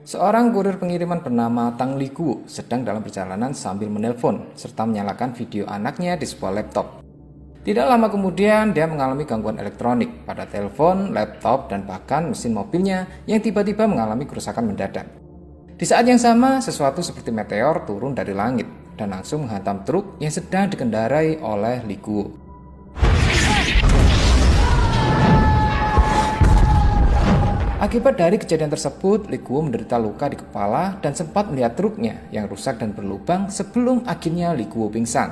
Seorang kurir pengiriman bernama Tang Ligu sedang dalam perjalanan sambil menelpon serta menyalakan video anaknya di sebuah laptop. Tidak lama kemudian dia mengalami gangguan elektronik pada telepon, laptop, dan bahkan mesin mobilnya yang tiba-tiba mengalami kerusakan mendadak. Di saat yang sama, sesuatu seperti meteor turun dari langit dan langsung menghantam truk yang sedang dikendarai oleh Ligu. Akibat dari kejadian tersebut, Ligu menderita luka di kepala dan sempat melihat truknya yang rusak dan berlubang sebelum akhirnya Ligu pingsan.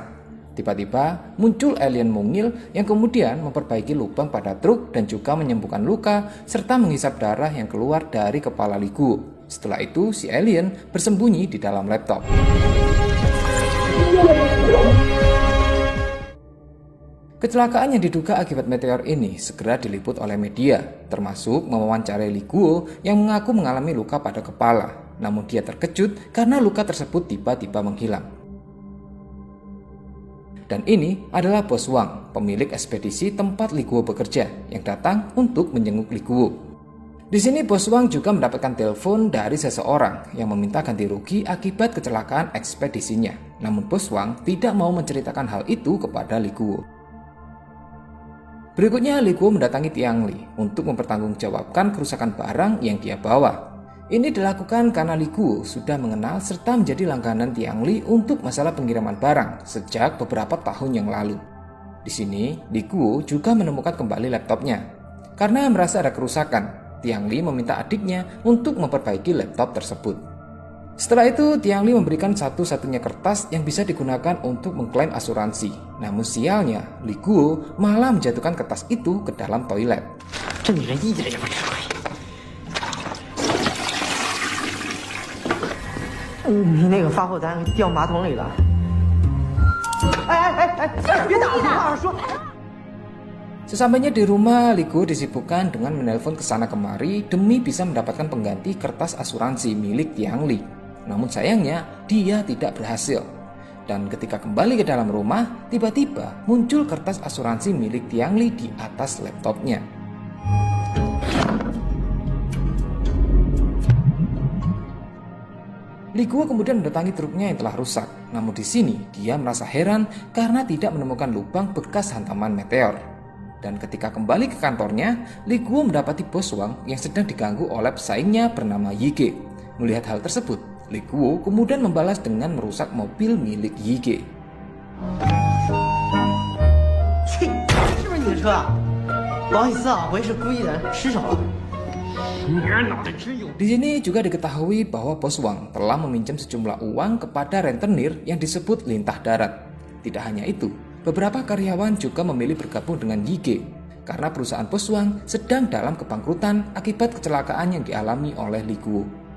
Tiba-tiba muncul alien mungil yang kemudian memperbaiki lubang pada truk dan juga menyembuhkan luka serta menghisap darah yang keluar dari kepala Ligu. Setelah itu, si alien bersembunyi di dalam laptop. Kecelakaan yang diduga akibat meteor ini segera diliput oleh media, termasuk mewawancarai Ligu yang mengaku mengalami luka pada kepala. Namun dia terkejut karena luka tersebut tiba-tiba menghilang. Dan ini adalah Bos Wang, pemilik ekspedisi tempat Ligu bekerja, yang datang untuk menjenguk Ligu. Di sini Bos Wang juga mendapatkan telepon dari seseorang yang meminta ganti rugi akibat kecelakaan ekspedisinya. Namun Bos Wang tidak mau menceritakan hal itu kepada Ligu. Berikutnya, Ligu mendatangi Tiang Li untuk mempertanggungjawabkan kerusakan barang yang dia bawa. Ini dilakukan karena Ligu sudah mengenal serta menjadi langganan Tiang Li untuk masalah pengiriman barang sejak beberapa tahun yang lalu. Di sini, Ligu juga menemukan kembali laptopnya. Karena merasa ada kerusakan, Tiang Li meminta adiknya untuk memperbaiki laptop tersebut. Setelah itu, Tiang Li memberikan satu-satunya kertas yang bisa digunakan untuk mengklaim asuransi. Namun sialnya, Ligu malah menjatuhkan kertas itu ke dalam toilet. Sesampainya di rumah, Ligu disibukkan dengan menelpon ke sana kemari demi bisa mendapatkan pengganti kertas asuransi milik Tiang Li. Namun sayangnya, dia tidak berhasil. Dan ketika kembali ke dalam rumah, tiba-tiba muncul kertas asuransi milik Tiang Li di atas laptopnya. Ligu kemudian mendatangi truknya yang telah rusak. Namun di sini, dia merasa heran karena tidak menemukan lubang bekas hantaman meteor. Dan ketika kembali ke kantornya, Ligu mendapati Bos Wang yang sedang diganggu oleh pesaingnya bernama Yige. Melihat hal tersebut, Ligu kemudian membalas dengan merusak mobil milik Yige. Di sini juga diketahui bahwa Bos Wang telah meminjam sejumlah uang kepada rentenir yang disebut Lintah Darat. Tidak hanya itu, beberapa karyawan juga memilih bergabung dengan Yige karena perusahaan Bos Wang sedang dalam kebangkrutan akibat kecelakaan yang dialami oleh Ligu.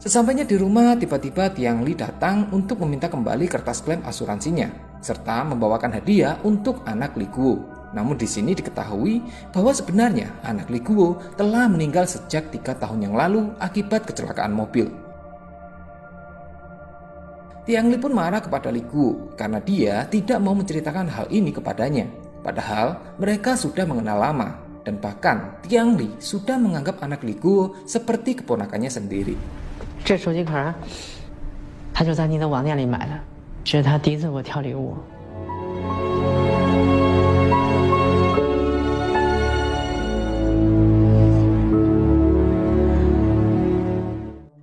Sesampainya di rumah, tiba-tiba Tiang Li datang untuk meminta kembali kertas klaim asuransinya serta membawakan hadiah untuk anak Ligu. Namun di sini diketahui bahwa sebenarnya anak Ligu telah meninggal sejak 3 tahun yang lalu akibat kecelakaan mobil. Tiang Li pun marah kepada Ligu karena dia tidak mau menceritakan hal ini kepadanya. Padahal mereka sudah mengenal lama dan bahkan Tiang Li sudah menganggap anak Ligu seperti keponakannya sendiri. 这手机壳他就在你的网店里买的，这是他第一次给我挑礼物。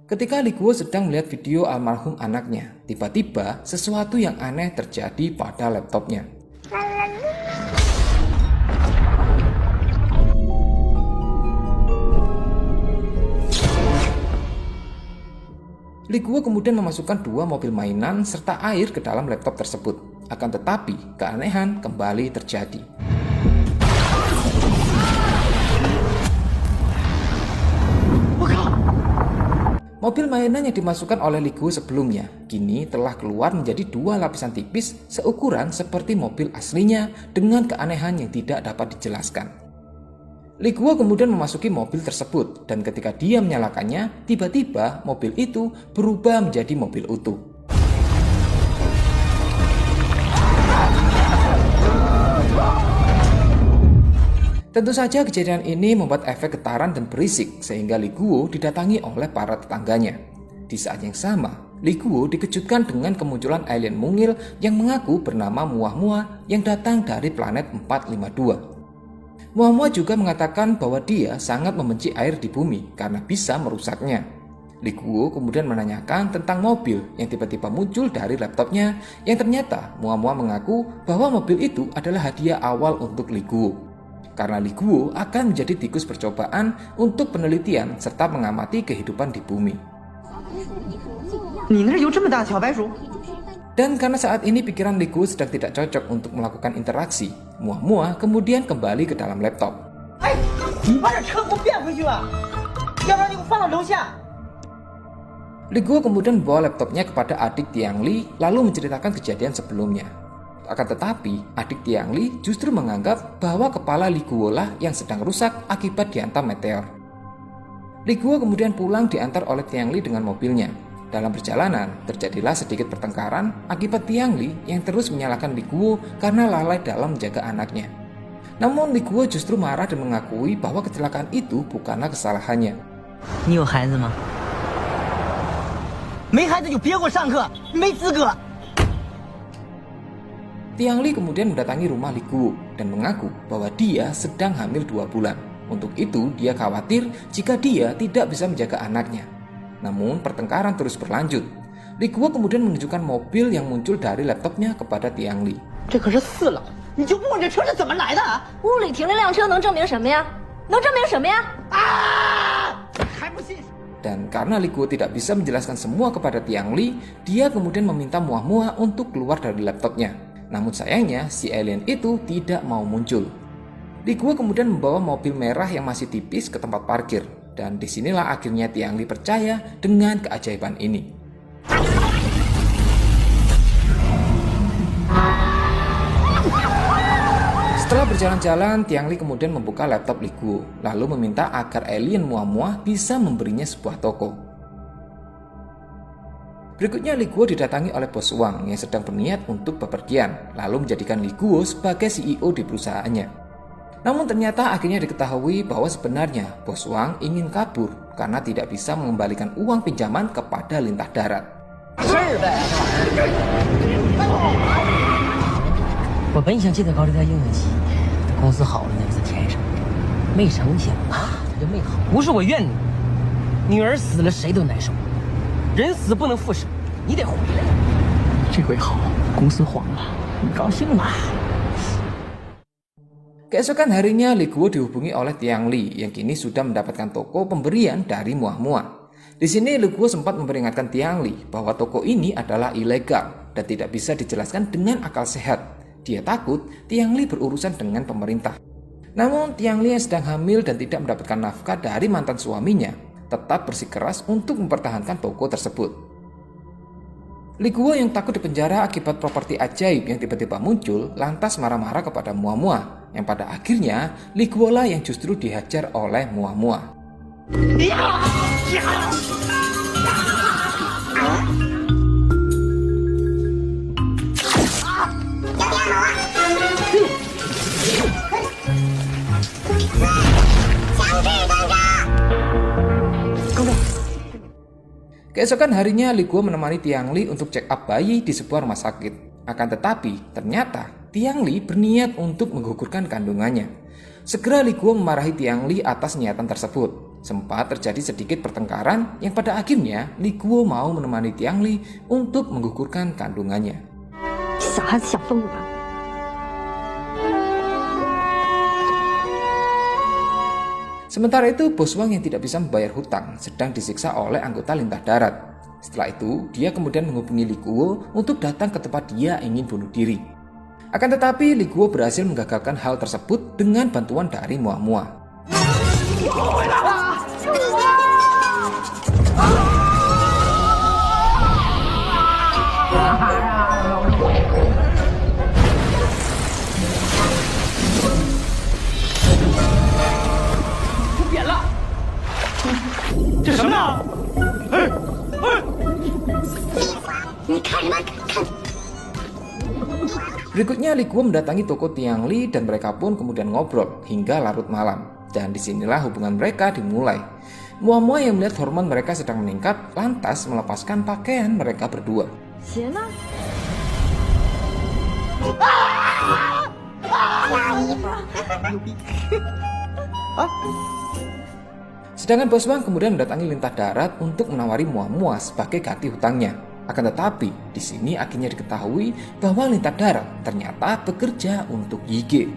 Ketika Ligu sedang melihat video almarhum anaknya, tiba-tiba sesuatu yang aneh terjadi pada laptopnya. Ligu kemudian memasukkan 2 mobil mainan serta air ke dalam laptop tersebut. Akan tetapi, keanehan kembali terjadi. Mobil mainan yang dimasukkan oleh Ligu sebelumnya kini telah keluar menjadi 2 lapisan tipis seukuran seperti mobil aslinya dengan keanehan yang tidak dapat dijelaskan. Ligu kemudian memasuki mobil tersebut dan ketika dia menyalakannya, tiba-tiba mobil itu berubah menjadi mobil utuh. Tentu saja kejadian ini membuat efek getaran dan berisik sehingga Li Guo didatangi oleh para tetangganya. Di saat yang sama, Li Guo dikejutkan dengan kemunculan alien mungil yang mengaku bernama Muah-Muah yang datang dari planet 452. Muah-Muah juga mengatakan bahwa dia sangat membenci air di bumi karena bisa merusaknya. Li Guo kemudian menanyakan tentang mobil yang tiba-tiba muncul dari laptopnya yang ternyata Muah-Muah mengaku bahwa mobil itu adalah hadiah awal untuk Li Guo. Karena Li Guo akan menjadi tikus percobaan untuk penelitian serta mengamati kehidupan di bumi. Dan karena saat ini pikiran Li Guo sedang tidak cocok untuk melakukan interaksi, Muah-Muah kemudian kembali ke dalam laptop. Li Guo kemudian membawa laptopnya kepada adik Tiang Li lalu menceritakan kejadian sebelumnya. Akan tetapi, adik Tiang Li justru menganggap bahwa kepala Li Guo lah yang sedang rusak akibat dihantam meteor. Li Guo kemudian pulang diantar oleh Tiang Li dengan mobilnya. Dalam perjalanan, terjadilah sedikit pertengkaran akibat Tiang Li yang terus menyalahkan Li Guo karena lalai dalam menjaga anaknya. Namun Li Guo justru marah dan mengakui bahwa kecelakaan itu bukanlah kesalahannya. Tiang Li kemudian mendatangi rumah Li Guo dan mengaku bahwa dia sedang hamil 2 bulan. Untuk itu, dia khawatir jika dia tidak bisa menjaga anaknya. Namun, pertengkaran terus berlanjut. Li Guo kemudian menunjukkan mobil yang muncul dari laptopnya kepada Tiang Li. Dan karena Li Guo tidak bisa menjelaskan semua kepada Tiang Li, dia kemudian meminta Muah-Muah untuk keluar dari laptopnya. Namun sayangnya, si alien itu tidak mau muncul. Li Guo kemudian membawa mobil merah yang masih tipis ke tempat parkir. Dan disinilah akhirnya Tiang Li percaya dengan keajaiban ini. Setelah berjalan-jalan, Tiang Li kemudian membuka laptop Li Guo, lalu meminta agar alien Muah-Muah bisa memberinya sebuah toko. Berikutnya Li Guo didatangi oleh bos Wang yang sedang berniat untuk bepergian, lalu menjadikan Li Guo sebagai CEO di perusahaannya. Namun ternyata akhirnya diketahui bahwa sebenarnya bos Wang ingin kabur karena tidak bisa mengembalikan uang pinjaman kepada lintah darat. Keesokan harinya Li Guo dihubungi oleh Tiang Li yang kini sudah mendapatkan toko pemberian dari Muah-Muah. Di sini Li Guo sempat memperingatkan Tiang Li bahwa toko ini adalah ilegal dan tidak bisa dijelaskan dengan akal sehat. Dia takut Tiang Li berurusan dengan pemerintah. Namun Tiang Li yang sedang hamil dan tidak mendapatkan nafkah dari mantan suaminya tetap bersikeras untuk mempertahankan toko tersebut. Li Guo yang takut dipenjara akibat properti ajaib yang tiba-tiba muncul lantas marah-marah kepada Muah-Muah. Yang pada akhirnya Li Guo lah yang justru dihajar oleh Muah-Muah. Keesokan harinya Li Guo menemani Tiang Li untuk check up bayi di sebuah rumah sakit. Akan tetapi ternyata Tiang Li berniat untuk menggugurkan kandungannya. Segera Li Guo memarahi Tiang Li atas niatan tersebut. Sempat terjadi sedikit pertengkaran yang pada akhirnya Li Guo mau menemani Tiang Li untuk menggugurkan kandungannya. Sementara itu, bos Wang yang tidak bisa membayar hutang sedang disiksa oleh anggota lintah darat. Setelah itu, dia kemudian menghubungi Li Guo untuk datang ke tempat dia ingin bunuh diri. Akan tetapi, Li Guo berhasil menggagalkan hal tersebut dengan bantuan dari Muah-Muah. Berikutnya Li Guo mendatangi toko Tiang Li dan mereka pun kemudian ngobrol hingga larut malam. Dan disinilah hubungan mereka dimulai. Mua yang melihat hormon mereka sedang meningkat lantas melepaskan pakaian mereka berdua. Sedangkan Bos Wang kemudian mendatangi Lintah Darat untuk menawari Mua sebagai ganti hutangnya. Akan tetapi, di sini akhirnya diketahui bahwa Lintah Darat ternyata bekerja untuk Yige.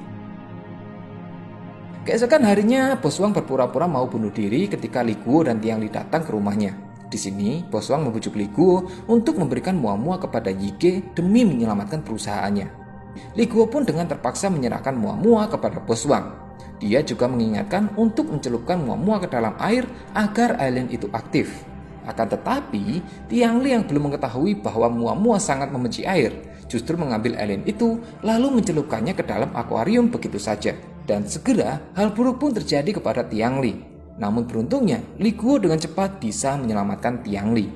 Keesokan harinya, Bos Wang berpura-pura mau bunuh diri ketika Li Guo dan Tiang Li datang ke rumahnya. Di sini, Bos Wang membujuk Li Guo untuk memberikan Mua kepada Yige demi menyelamatkan perusahaannya. Li Guo pun dengan terpaksa menyerahkan Mua kepada Bos Wang. Dia juga mengingatkan untuk mencelupkan Mua ke dalam air agar alien itu aktif. Akan tetapi, Tiang Li yang belum mengetahui bahwa Mua sangat membenci air, justru mengambil alien itu lalu mencelupkannya ke dalam akuarium begitu saja. Dan segera hal buruk pun terjadi kepada Tiang Li. Namun beruntungnya, Li Guo dengan cepat bisa menyelamatkan Tiang Li.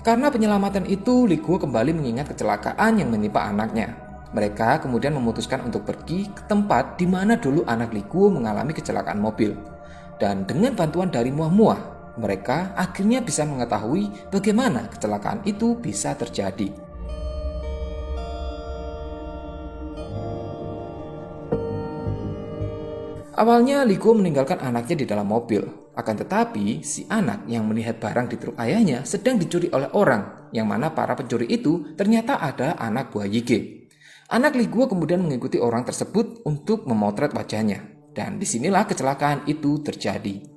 Karena penyelamatan itu, Li Guo kembali mengingat kecelakaan yang menimpa anaknya. Mereka kemudian memutuskan untuk pergi ke tempat di mana dulu anak Li Guo mengalami kecelakaan mobil. Dan dengan bantuan dari Mua, mereka akhirnya bisa mengetahui bagaimana kecelakaan itu bisa terjadi. Awalnya Li Guo meninggalkan anaknya di dalam mobil. Akan tetapi, si anak yang melihat barang di truk ayahnya sedang dicuri oleh orang, yang mana para pencuri itu ternyata ada anak buah Yige. Anak Li Guo kemudian mengikuti orang tersebut untuk memotret wajahnya. Dan disinilah kecelakaan itu terjadi.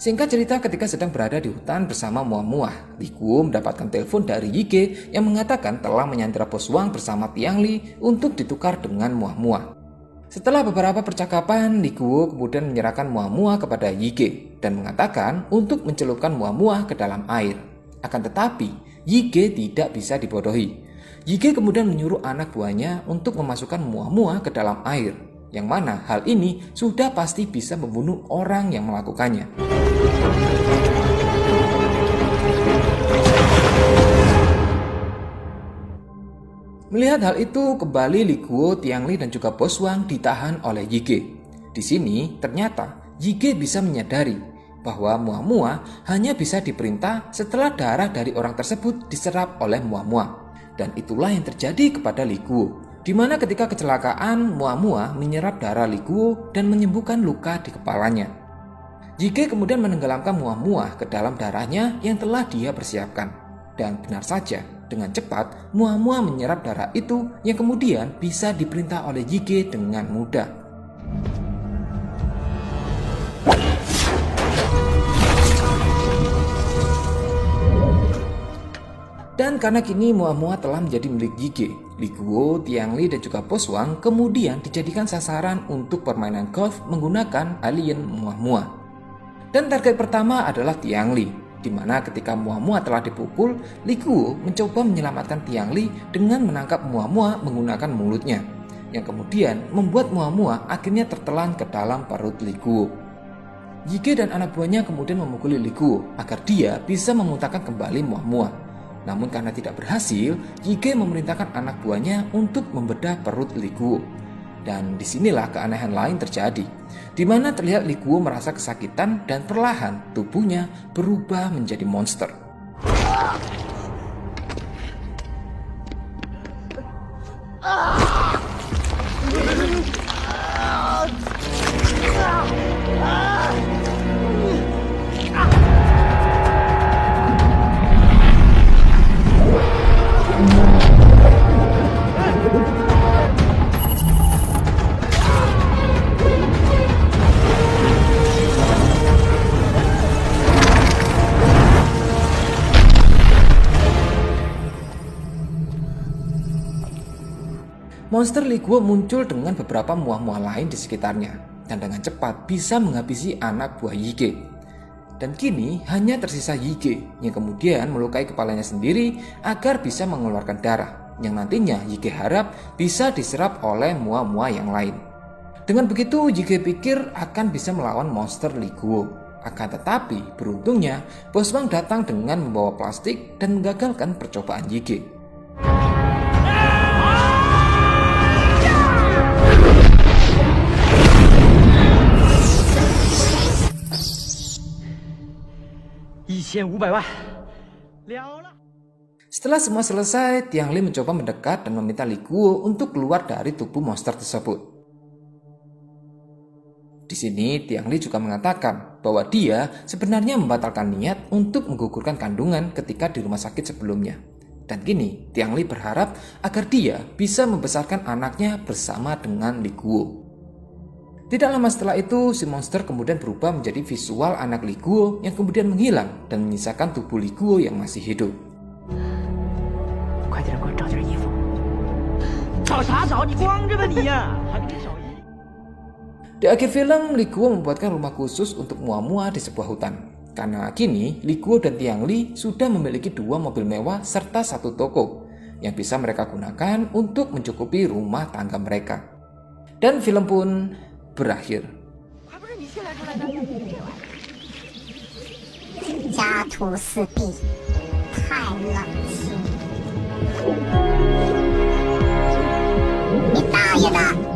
Singkat cerita, ketika sedang berada di hutan bersama Mua, Li Guo mendapatkan telepon dari Yige yang mengatakan telah menyandera Bos Wang bersama Tiang Li untuk ditukar dengan Mua. Setelah beberapa percakapan, Li Guo kemudian menyerahkan Mua kepada Yige dan mengatakan untuk mencelupkan Mua ke dalam air. Akan tetapi, Yige tidak bisa dibodohi. Yige kemudian menyuruh anak buahnya untuk memasukkan Mua ke dalam air, yang mana hal ini sudah pasti bisa membunuh orang yang melakukannya. Melihat hal itu, kembali Li Guo, Tiang Li dan juga Bos Wang ditahan oleh Yige. Di sini ternyata Yige bisa menyadari bahwa Mua hanya bisa diperintah setelah darah dari orang tersebut diserap oleh Mua. Dan itulah yang terjadi kepada Li Guo, di mana ketika kecelakaan Mua menyerap darah Li Guo dan menyembuhkan luka di kepalanya. Yige kemudian menenggelamkan Mua ke dalam darahnya yang telah dia persiapkan. Dan benar saja, dengan cepat Mua menyerap darah itu yang kemudian bisa diperintah oleh Yige dengan mudah. Dan karena kini Mua telah menjadi milik Yige, Li Guo, Tiang Li dan juga Bos Wang kemudian dijadikan sasaran untuk permainan golf menggunakan alien Mua. Dan target pertama adalah Tiang Li, di mana ketika Mua telah dipukul, Li Guo mencoba menyelamatkan Tiang Li dengan menangkap Mua menggunakan mulutnya, yang kemudian membuat Mua akhirnya tertelan ke dalam perut Li Guo. Yige dan anak buahnya kemudian memukuli Li Guo agar dia bisa memuntahkan kembali Mua. Namun karena tidak berhasil, Yige memerintahkan anak buahnya untuk membedah perut Li Guo. Dan disinilah keanehan lain terjadi, di mana terlihat Li Guo merasa kesakitan dan perlahan tubuhnya berubah menjadi monster. monster Li Guo muncul dengan beberapa muah-muah lain di sekitarnya dan dengan cepat bisa menghabisi anak buah Yige. Dan kini hanya tersisa Yige yang kemudian melukai kepalanya sendiri agar bisa mengeluarkan darah yang nantinya Yige harap bisa diserap oleh muah-muah yang lain. Dengan begitu Yige pikir akan bisa melawan monster Li Guo. Akan tetapi beruntungnya Bos Wang datang dengan membawa plastik dan menggagalkan percobaan Yige. Setelah semua selesai, Tiang Li mencoba mendekat dan meminta Li Guo untuk keluar dari tubuh monster tersebut. Di sini Tiang Li juga mengatakan bahwa dia sebenarnya membatalkan niat untuk menggugurkan kandungan ketika di rumah sakit sebelumnya. Dan kini Tiang Li berharap agar dia bisa membesarkan anaknya bersama dengan Li Guo. Tidak lama setelah itu, si monster kemudian berubah menjadi visual anak Li Guo yang kemudian menghilang dan menyisakan tubuh Li Guo yang masih hidup. Di akhir film, Li Guo membuatkan rumah khusus untuk muah-muah di sebuah hutan. Karena kini, Li Guo dan Tiang Li sudah memiliki 2 mobil mewah serta 1 toko yang bisa mereka gunakan untuk mencukupi rumah tangga mereka. Dan film pun berakhir. 家徒四壁，太冷清。你大爷的！